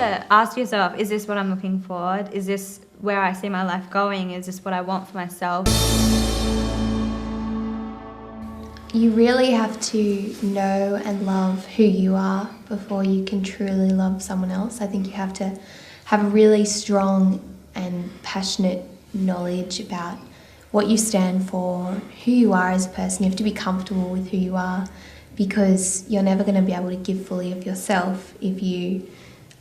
to ask yourself, is this what I'm looking for? Is this where I see my life going? Is this what I want for myself? You really have to know and love who you are before you can truly love someone else. I think you have to have a really strong and passionate knowledge about what you stand for, who you are as a person. You have to be comfortable with who you are, because you're never going to be able to give fully of yourself if you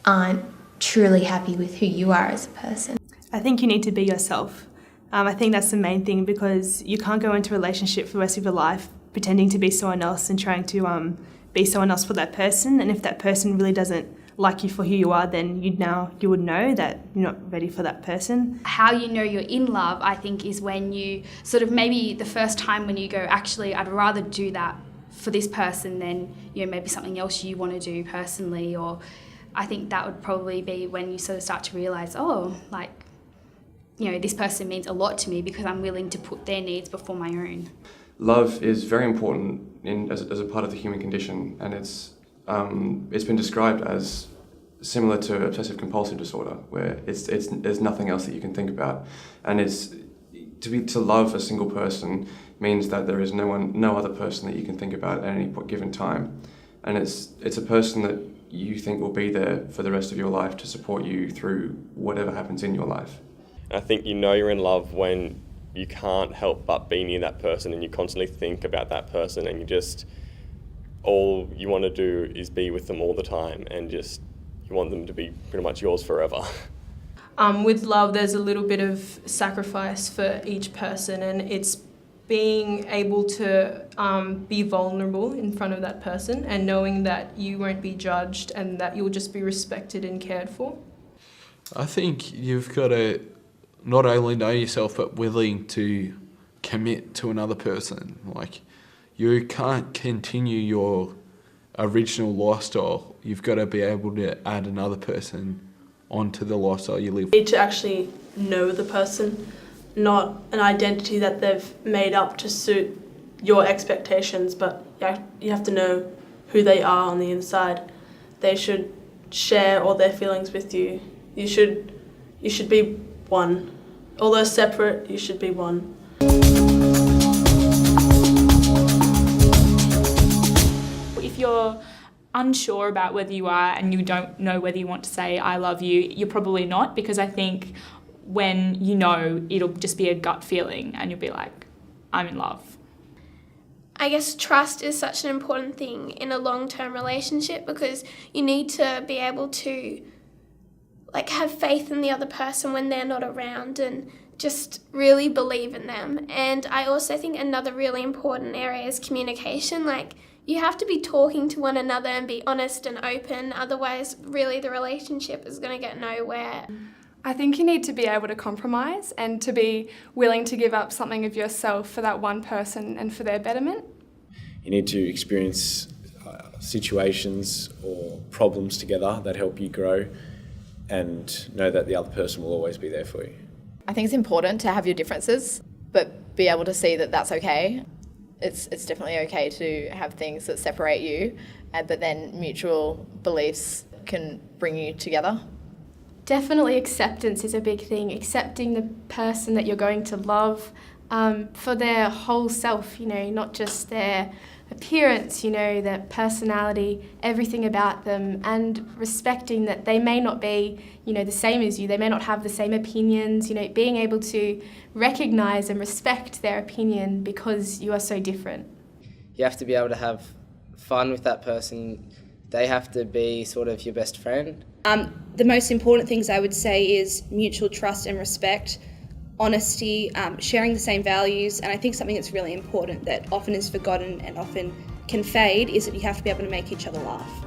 aren't truly happy with who you are as a person. I think you need to be yourself. I think that's the main thing, because you can't go into a relationship for the rest of your life pretending to be someone else and trying to be someone else for that person. And if that person really doesn't like you for who you are, then you would know that you're not ready for that person. How you know you're in love, I think, is when you sort of maybe the first time when you go, actually, I'd rather do that for this person than, you know, maybe something else you want to do personally. Or I think that would probably be when you sort of start to realise, oh, like, you know, this person means a lot to me because I'm willing to put their needs before my own. Love is very important as a part of the human condition, and it's been described as similar to obsessive compulsive disorder, where there's nothing else that you can think about, and to love a single person means that there is no other person that you can think about at any given time, and it's a person that you think will be there for the rest of your life to support you through whatever happens in your life. I think you know you're in love when you can't help but be near that person and you constantly think about that person, and all you want to do is be with them all the time, and you want them to be pretty much yours forever. With love, there's a little bit of sacrifice for each person, and it's being able to be vulnerable in front of that person and knowing that you won't be judged and that you'll just be respected and cared for. I think you've got to not only know yourself, but willing to commit to another person. Like, you can't continue your original lifestyle. You've got to be able to add another person onto the lifestyle you live. You need to actually know the person, not an identity that they've made up to suit your expectations, but you have to know who they are on the inside. They should share all their feelings with you. You should be one. Although separate, you should be one. If you're unsure about whether you are and you don't know whether you want to say I love you, you're probably not, because I think when you know, it'll just be a gut feeling and you'll be like, I'm in love. I guess trust is such an important thing in a long-term relationship, because you need to be able to have faith in the other person when they're not around and just really believe in them. And I also think another really important area is communication. You have to be talking to one another and be honest and open, otherwise really the relationship is going to get nowhere. I think you need to be able to compromise and to be willing to give up something of yourself for that one person and for their betterment. You need to experience situations or problems together that help you grow, and know that the other person will always be there for you. I think it's important to have your differences, but be able to see that that's okay. It's definitely okay to have things that separate you, but then mutual beliefs can bring you together. Definitely acceptance is a big thing, accepting the person that you're going to love for their whole self, not just their appearance, their personality, everything about them, and respecting that they may not be, the same as you, they may not have the same opinions, being able to recognise and respect their opinion because you are so different. You have to be able to have fun with that person. They have to be sort of your best friend. The most important things I would say is mutual trust and respect, honesty, sharing the same values, and I think something that's really important that often is forgotten and often can fade is that you have to be able to make each other laugh.